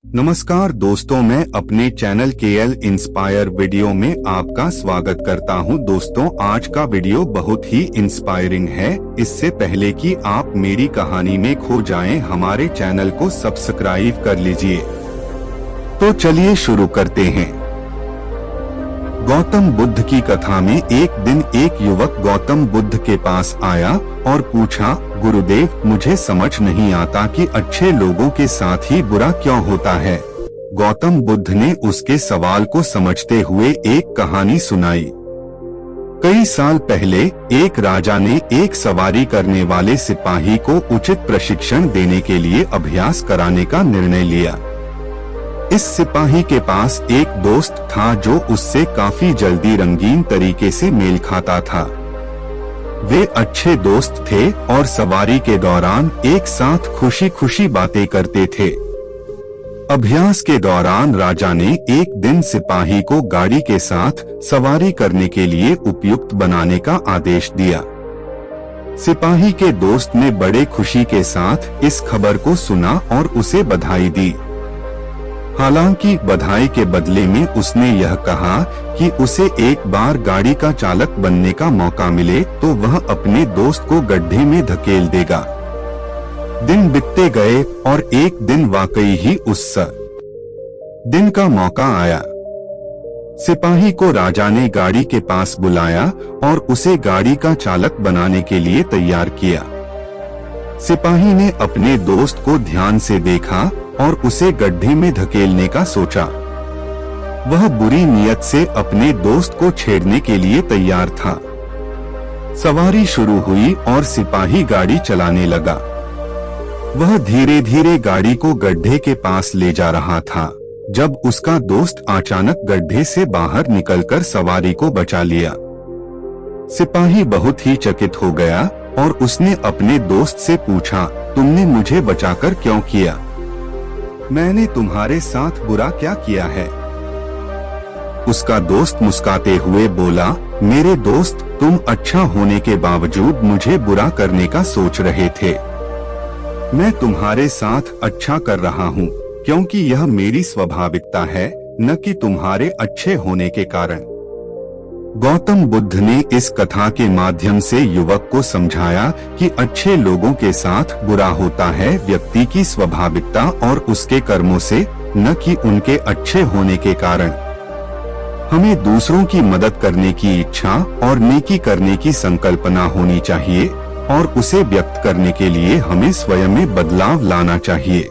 नमस्कार दोस्तों, मैं अपने चैनल KL इंस्पायर वीडियो में आपका स्वागत करता हूं। दोस्तों, आज का वीडियो बहुत ही इंस्पायरिंग है। इससे पहले कि आप मेरी कहानी में खो जाएं, हमारे चैनल को सब्सक्राइब कर लीजिए। तो चलिए शुरू करते हैं। गौतम बुद्ध की कथा में एक दिन एक युवक गौतम बुद्ध के पास आया और पूछा, गुरुदेव, मुझे समझ नहीं आता कि अच्छे लोगों के साथ ही बुरा क्यों होता है। गौतम बुद्ध ने उसके सवाल को समझते हुए एक कहानी सुनाई। कई साल पहले एक राजा ने एक सवारी करने वाले सिपाही को उचित प्रशिक्षण देने के लिए अभ्यास कराने का निर्णय लिया। इस सिपाही के पास एक दोस्त था जो उससे काफी जल्दी रंगीन तरीके से मेल खाता था। वे अच्छे दोस्त थे और सवारी के दौरान एक साथ खुशी खुशी बातें करते थे। अभ्यास के दौरान राजा ने एक दिन सिपाही को गाड़ी के साथ सवारी करने के लिए उपयुक्त बनाने का आदेश दिया। सिपाही के दोस्त ने बड़े खुशी के साथ इस खबर को सुना और उसे बधाई दी। हालांकि बधाई के बदले में उसने यह कहा कि उसे एक बार गाड़ी का चालक बनने का मौका मिले तो वह अपने दोस्त को गड्ढे में धकेल देगा। दिन बीतते गए और एक दिन वाकई ही उस दिन का मौका आया। सिपाही को राजा ने गाड़ी के पास बुलाया और उसे गाड़ी का चालक बनाने के लिए तैयार किया। सिपाही ने अपने दोस्त को ध्यान से देखा और उसे गड्ढे में धकेलने का सोचा। वह बुरी नियत से अपने दोस्त को छेड़ने के लिए तैयार था। सवारी शुरू हुई और सिपाही गाड़ी चलाने लगा। वह धीरे धीरे गाड़ी को गड्ढे के पास ले जा रहा था जब उसका दोस्त अचानक गड्ढे से बाहर निकलकर सवारी को बचा लिया। सिपाही बहुत ही चकित हो गया और उसने अपने दोस्त से पूछा, तुमने मुझे बचाकर क्यों किया? मैंने तुम्हारे साथ बुरा क्या किया है? उसका दोस्त मुस्कुराते हुए बोला, मेरे दोस्त, तुम अच्छा होने के बावजूद मुझे बुरा करने का सोच रहे थे। मैं तुम्हारे साथ अच्छा कर रहा हूँ क्योंकि यह मेरी स्वाभाविकता है, न कि तुम्हारे अच्छे होने के कारण। गौतम बुद्ध ने इस कथा के माध्यम से युवक को समझाया कि अच्छे लोगों के साथ बुरा होता है व्यक्ति की स्वाभाविकता और उसके कर्मों से, न कि उनके अच्छे होने के कारण। हमें दूसरों की मदद करने की इच्छा और नेकी करने की संकल्पना होनी चाहिए और उसे व्यक्त करने के लिए हमें स्वयं में बदलाव लाना चाहिए।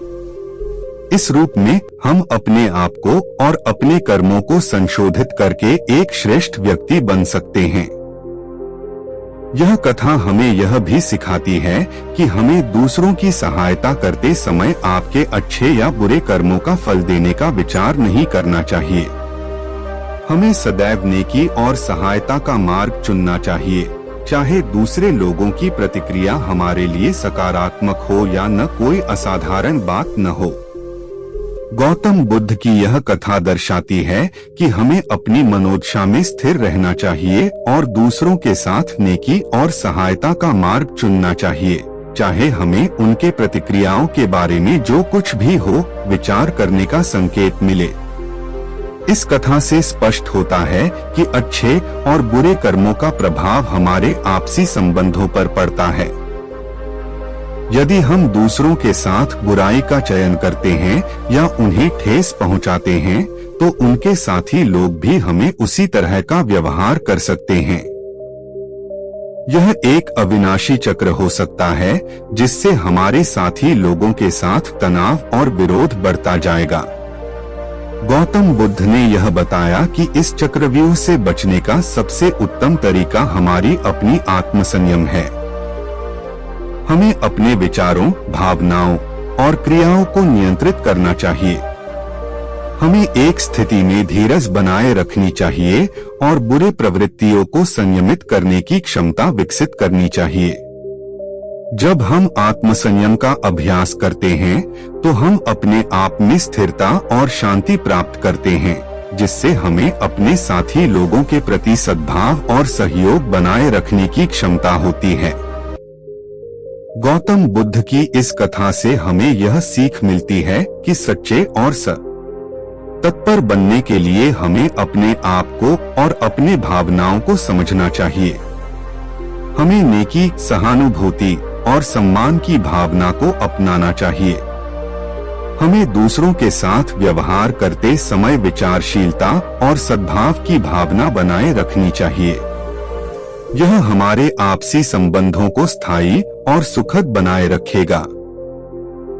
इस रूप में हम अपने आप को और अपने कर्मों को संशोधित करके एक श्रेष्ठ व्यक्ति बन सकते हैं। यह कथा हमें यह भी सिखाती है कि हमें दूसरों की सहायता करते समय आपके अच्छे या बुरे कर्मों का फल देने का विचार नहीं करना चाहिए। हमें सदैव नेकी और सहायता का मार्ग चुनना चाहिए, चाहे दूसरे लोगों की प्रतिक्रिया हमारे लिए सकारात्मक हो या न कोई असाधारण बात न हो। गौतम बुद्ध की यह कथा दर्शाती है कि हमें अपनी मनोदशा में स्थिर रहना चाहिए और दूसरों के साथ नेकी और सहायता का मार्ग चुनना चाहिए, चाहे हमें उनके प्रतिक्रियाओं के बारे में जो कुछ भी हो विचार करने का संकेत मिले। इस कथा से स्पष्ट होता है कि अच्छे और बुरे कर्मों का प्रभाव हमारे आपसी संबंधों पर पड़ता है। यदि हम दूसरों के साथ बुराई का चयन करते हैं या उन्हें ठेस पहुंचाते हैं, तो उनके साथी लोग भी हमें उसी तरह का व्यवहार कर सकते हैं। यह एक अविनाशी चक्र हो सकता है जिससे हमारे साथी लोगों के साथ तनाव और विरोध बढ़ता जाएगा। गौतम बुद्ध ने यह बताया कि इस चक्रव्यूह से बचने का सबसे उत्तम तरीका हमारी अपनी आत्मसंयम है। हमें अपने विचारों, भावनाओं और क्रियाओं को नियंत्रित करना चाहिए। हमें एक स्थिति में धीरज बनाए रखनी चाहिए और बुरे प्रवृत्तियों को संयमित करने की क्षमता विकसित करनी चाहिए। जब हम आत्मसंयम का अभ्यास करते हैं तो हम अपने आप में स्थिरता और शांति प्राप्त करते हैं, जिससे हमें अपने साथी लोगों के प्रति सद्भाव और सहयोग बनाए रखने की क्षमता होती है। गौतम बुद्ध की इस कथा से हमें यह सीख मिलती है कि सच्चे और तत्पर बनने के लिए हमें अपने आप को और अपने भावनाओं को समझना चाहिए। हमें नेकी, सहानुभूति और सम्मान की भावना को अपनाना चाहिए। हमें दूसरों के साथ व्यवहार करते समय विचारशीलता और सद्भाव की भावना बनाए रखनी चाहिए। यह हमारे आपसी संबंधों को स्थायी और सुखद बनाए रखेगा।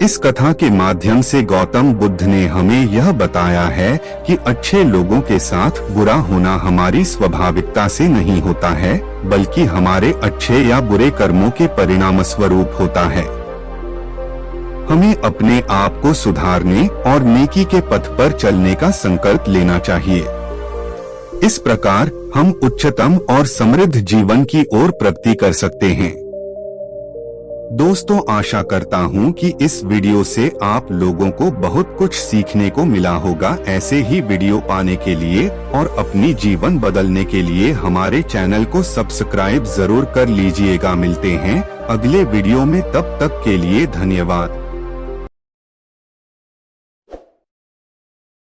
इस कथा के माध्यम से गौतम बुद्ध ने हमें यह बताया है कि अच्छे लोगों के साथ बुरा होना हमारी स्वाभाविकता से नहीं होता है, बल्कि हमारे अच्छे या बुरे कर्मों के परिणाम स्वरूप होता है। हमें अपने आप को सुधारने और नेकी के पथ पर चलने का संकल्प लेना चाहिए। इस प्रकार हम उच्चतम और समृद्ध जीवन की ओर प्रगति कर सकते हैं। दोस्तों, आशा करता हूं कि इस वीडियो से आप लोगों को बहुत कुछ सीखने को मिला होगा। ऐसे ही वीडियो पाने के लिए और अपनी जीवन बदलने के लिए हमारे चैनल को सब्सक्राइब जरूर कर लीजिएगा। मिलते हैं अगले वीडियो में, तब तक के लिए धन्यवाद।